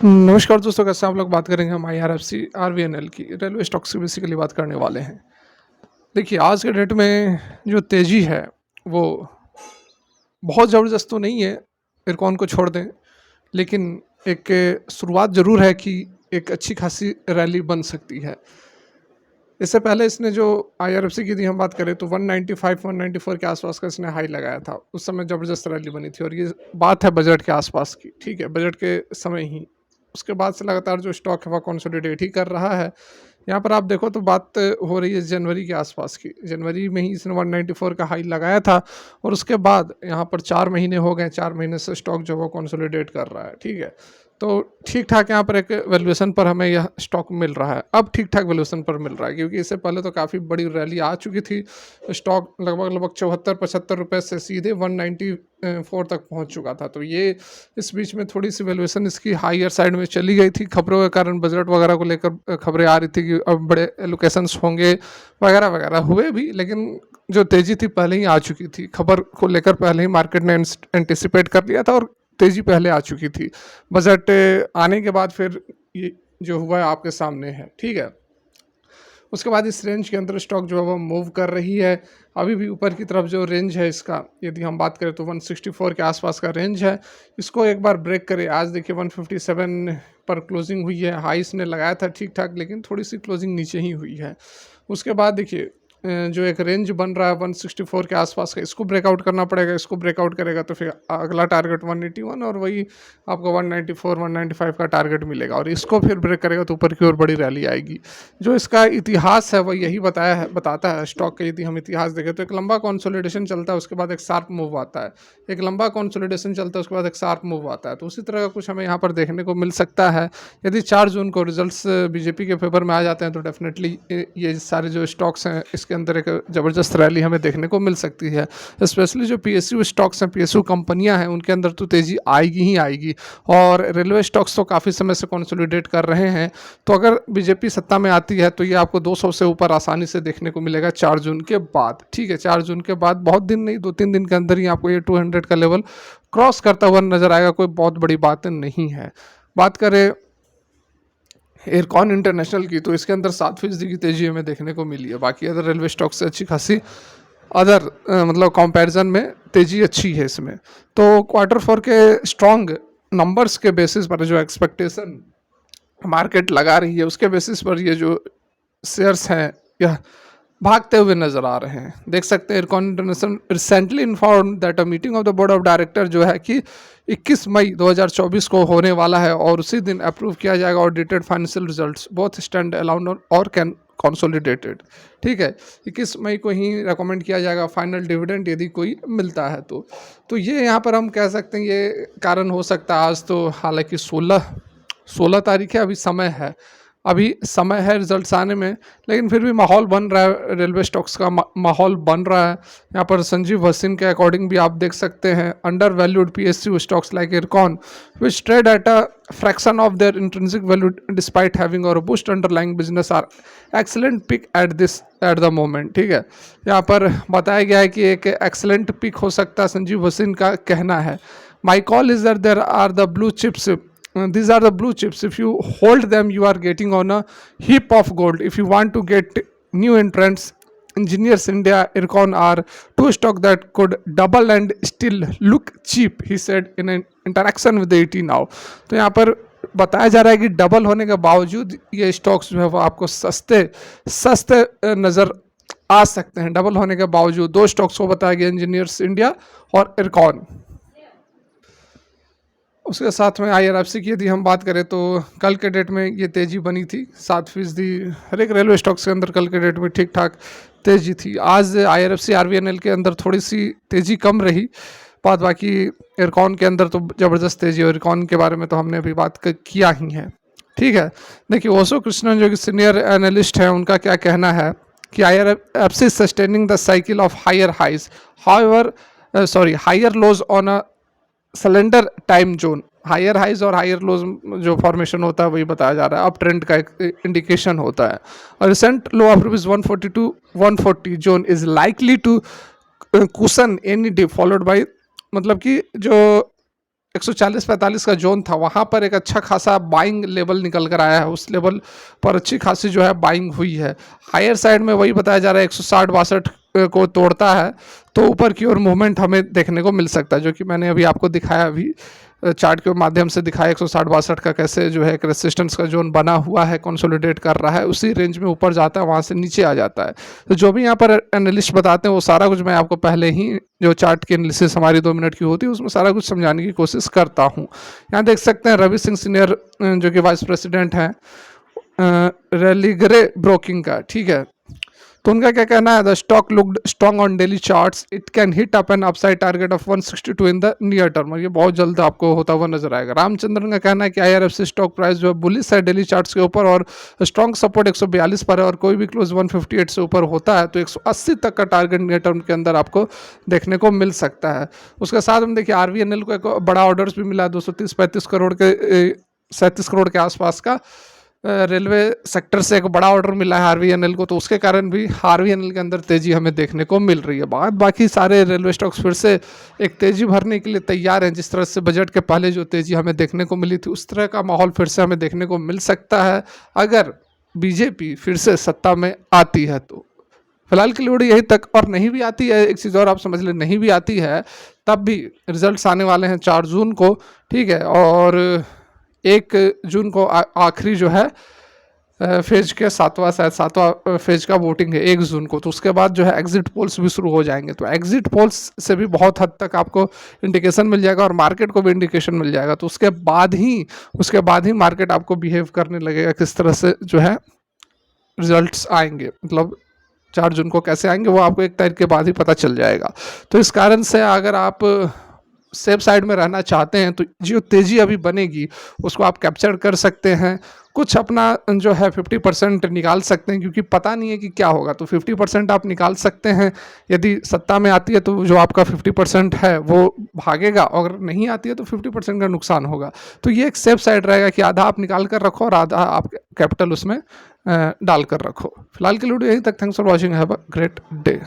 नमस्कार दोस्तों, कैसे हैं आप लोग। बात करेंगे हम IRFC RVNL की रेलवे स्टॉक्स की बेसिकली बात करने वाले हैं। देखिए, आज के डेट में जो तेज़ी है वो बहुत ज़बरदस्त तो नहीं है, इरकॉन को छोड़ दें, लेकिन एक शुरुआत ज़रूर है कि एक अच्छी खासी रैली बन सकती है। इससे पहले इसने जो IRFC की थी हम बात करें तो 195 194 के आसपास का इसने हाई लगाया था। उस समय ज़बरदस्त रैली बनी थी और ये बात है बजट के आसपास की, ठीक है, बजट के समय ही। उसके बाद से लगातार जो स्टॉक है वह कंसोलिडेट ही कर रहा है। यहाँ पर आप देखो तो बात हो रही है जनवरी के आसपास की। जनवरी में ही इसने 194 का हाई लगाया था और उसके बाद यहाँ पर 4 महीने हो गए, 4 महीने से स्टॉक जो वो कंसोलिडेट कर रहा है, ठीक है। तो ठीक-ठाक यहाँ पर एक वैल्यूएशन पर हमें यह स्टॉक मिल रहा है। अब ठीक-ठाक वैल्यूएशन पर मिल रहा है, क्योंकि इससे पहले तो काफ़ी बड़ी रैली आ चुकी थी। स्टॉक लगभग 74-75 रुपए से सीधे 194 तक पहुँच चुका था। तो ये इस बीच में थोड़ी-सी वैल्यूएशन इसकी हायर साइड में चली गई थी। खबरों के कारण बजट वगैरह को लेकर खबरें आ रही थी कि अब बड़े एलोकेशंस होंगे वगैरह-वगैरह, हुए भी, लेकिन जो तेज़ी थी पहले ही आ चुकी थी। खबर को लेकर पहले ही मार्केट ने एंटिसिपेट कर लिया था और तेज़ी पहले आ चुकी थी। बजट आने के बाद फिर ये जो हुआ है आपके सामने है, ठीक है। उसके बाद इस रेंज के अंदर स्टॉक जो है वो मूव कर रही है। अभी भी ऊपर की तरफ जो रेंज है इसका, यदि हम बात करें तो 164 के आसपास का रेंज है। इसको एक बार ब्रेक करे, आज देखिए 157 पर क्लोजिंग हुई है। हाई इसने लगाया था ठीक-ठाक, लेकिन थोड़ी-सी क्लोजिंग नीचे ही हुई है। उसके बाद देखिए जो एक रेंज बन रहा है 164 के आसपास का, इसको ब्रेकआउट करना पड़ेगा। इसको ब्रेकआउट करेगा तो फिर अगला टारगेट 181 और वही आपको 194 195 का टारगेट मिलेगा, और इसको फिर ब्रेक करेगा तो ऊपर की ओर बड़ी रैली आएगी। जो इसका इतिहास है वह यही बताता है स्टॉक का। यदि हम इतिहास देखें तो एक लंबा कंसोलिडेशन चलता है, उसके बाद एक शार्प मूव आता है। एक लंबा कंसोलिडेशन चलता है, उसके बाद एक शार्प मूव आता है। तो उसी तरह का कुछ हमें यहाँ पर देखने को मिल सकता है। यदि 4 जून को रिजल्ट्स बीजेपी के फेवर में आ जाते हैं तो डेफिनेटली ये सारे जो स्टॉक्स हैं इसके अंदर एक ज़बरदस्त रैली हमें देखने को मिल सकती है। स्पेशली जो PSU स्टॉक्स हैं, PSU कंपनियां हैं, उनके अंदर तो तेज़ी आएगी ही आएगी। और रेलवे स्टॉक्स तो काफ़ी समय से कंसोलिडेट कर रहे हैं। तो अगर बीजेपी सत्ता में आती है तो ये आपको 200 से ऊपर आसानी से देखने को मिलेगा 4 जून के बाद, ठीक है। 4 जून के बाद बहुत दिन नहीं, 2-3 दिन के अंदर ही आपको ये 200 का लेवल क्रॉस करता हुआ नजर आएगा। कोई बहुत बड़ी बात नहीं है। बात करें एयरकॉन इंटरनेशनल की, तो इसके अंदर 7% की तेजी हमें देखने को मिली है। बाकी अदर रेलवे स्टॉक से अच्छी खासी अदर मतलब कंपैरिजन में तेजी अच्छी है इसमें। तो Q4 के स्ट्रॉन्ग नंबर्स के बेसिस पर जो एक्सपेक्टेशन मार्केट लगा रही है, उसके बेसिस पर ये जो शेयर्स हैं यह भागते हुए नजर आ रहे हैं। देख सकते हैं aircon international recently inform that a meeting of the board of director जो है कि 21 मई 2024 को होने वाला है, और उसी दिन अप्रूव किया जाएगा audited financial results both stand alone और कैन कंसोलिडेटेड, ठीक है। 21 मई को ही रेकमेंड किया जाएगा फाइनल डिविडेंड, यदि कोई मिलता है तो ये यहाँ पर हम कह सकते हैं ये कारण हो सकता है। आज तो हालांकि 16 तारीख है, अभी समय है रिजल्ट्स आने में, लेकिन फिर भी माहौल बन रहा है, रेलवे स्टॉक्स का माहौल बन रहा है। यहाँ पर संजीव हसीन के अकॉर्डिंग भी आप देख सकते हैं undervalued PSU stocks like Ircon which trade at a fraction of their intrinsic value despite having और boost underlying business are excellent pick at the moment, ठीक है। यहाँ पर बताया गया है कि एक एक्सेलेंट पिक हो सकता है, संजीव हसीन का कहना है। My call is that there are the blue chips, these are the blue chips. If you hold them, you are getting on a heap of gold. If you want to get new entrants, Engineers India, Ircon are two stock that could double and still look cheap, he said in an interaction with the ET now. तो यहाँ पर बताया जा रहा है कि double होने के बावजूद ये स्टॉक्स जो है वो आपको सस्ते नज़र आ सकते हैं। डबल होने के बावजूद दो स्टॉक्स को बताया गया, इंजीनियर्स इंडिया और इरकॉन। उसके साथ में IRFC की यदि हम बात करें तो कल के डेट में ये तेज़ी बनी थी 7%। हर एक रेलवे स्टॉक्स के अंदर कल के डेट में ठीक ठाक तेज़ी थी। आज IRFC RVNL के अंदर थोड़ी सी तेज़ी कम रही। बाकी एयरकॉन के अंदर तो ज़बरदस्त तेज़ी, और एयरकॉन के बारे में तो हमने अभी बात किया ही है, ठीक है। देखिए ओसो कृष्णन जो कि सीनियर एनालिस्ट हैं, उनका क्या कहना है कि IRFC sustaining the cycle of higher highs higher lows on a cylinder time zone. Higher highs और हायर लोज जो फॉर्मेशन होता है वही बताया जा रहा है, अप ट्रेंड का एक इंडिकेशन होता है। और recent low of ₹142 140 zone is likely to cushion any dip followed by, मतलब कि जो 140-45 का जोन था, वहाँ पर एक अच्छा खासा बाइंग लेवल निकल कर आया है, उस लेवल पर अच्छी खासी जो है बाइंग हुई है। हायर साइड में वही बताया जा रहा है 160-62 को तोड़ता है तो ऊपर की ओर मूवमेंट हमें देखने को मिल सकता है, जो कि मैंने अभी आपको दिखाया, अभी चार्ट के माध्यम से दिखाया 160-62 का कैसे जो है एक रेसिस्टेंस का जोन बना हुआ है, कंसोलिडेट कर रहा है, उसी रेंज में ऊपर जाता है, वहाँ से नीचे आ जाता है। तो जो भी यहाँ पर एनालिस्ट बताते हैं वो सारा कुछ मैं आपको पहले ही जो चार्ट की एनालिसिस हमारी 2 मिनट की होती है उसमें सारा कुछ समझाने की कोशिश करता हूँ। यहाँ देख सकते हैं रवि सिंह सीनियर जो कि वाइस प्रेसिडेंट हैं रेलिगरे ब्रोकिंग का, ठीक है। तो उनका क्या कहना है, the stock looked strong on daily charts, it can hit up an upside target of 162 in the near term, और ये बहुत जल्द आपको होता हुआ नजर आएगा। रामचंद्रन का कहना है कि IRFC स्टॉक प्राइस जो है बुलिश है डेली चार्ट्स के ऊपर, और स्ट्रॉन्ग सपोर्ट 142 पर है, और कोई भी क्लोज 158 से ऊपर होता है तो 180 तक का टारगेट नियर टर्म के अंदर आपको देखने को मिल सकता है। उसके साथ हम देखिए RVNL को एक बड़ा ऑर्डर्स भी मिला 230-35 करोड़ के 37 करोड़ के आसपास का रेलवे सेक्टर से एक बड़ा ऑर्डर मिला है RVNL को, तो उसके कारण भी RVNL के अंदर तेजी हमें देखने को मिल रही है। बाकी सारे रेलवे स्टॉक्स फिर से एक तेजी भरने के लिए तैयार हैं। जिस तरह से बजट के पहले जो तेजी हमें देखने को मिली थी उस तरह का माहौल फिर से हमें देखने को मिल सकता है अगर BJP फिर से सत्ता में आती है तो। फिलहाल के लिए यही तक, और नहीं भी आती है, एक चीज़ और आप समझ लें, नहीं भी आती है तब भी रिजल्ट्स आने वाले हैं 4 जून को, ठीक है, और 1 जून को आखिरी जो है फेज के सातवां फेज का वोटिंग है 1 जून को, तो उसके बाद जो है एग्जिट पोल्स भी शुरू हो जाएंगे। तो एग्जिट पोल्स से भी बहुत हद तक आपको इंडिकेशन मिल जाएगा और मार्केट को भी इंडिकेशन मिल जाएगा, तो उसके बाद ही मार्केट आपको बिहेव करने लगेगा किस तरह से जो है रिजल्ट्स आएंगे, मतलब 4 जून को कैसे आएंगे वो आपको 1 तारीख के बाद ही पता चल जाएगा। तो इस कारण से अगर आप सेफ साइड में रहना चाहते हैं तो जो तेज़ी अभी बनेगी उसको आप कैप्चर कर सकते हैं, कुछ अपना जो है 50% निकाल सकते हैं, क्योंकि पता नहीं है कि क्या होगा, तो 50% आप निकाल सकते हैं। यदि सत्ता में आती है तो जो आपका 50% है वो भागेगा, अगर नहीं आती है तो 50% का नुकसान होगा। तो ये एक सेफ साइड रहेगा कि आधा आप निकाल कर रखो और आधा आप कैपिटल उसमें डाल कर रखो। फिलहाल के लिए यहीं तक। Thanks for watching, have a great day.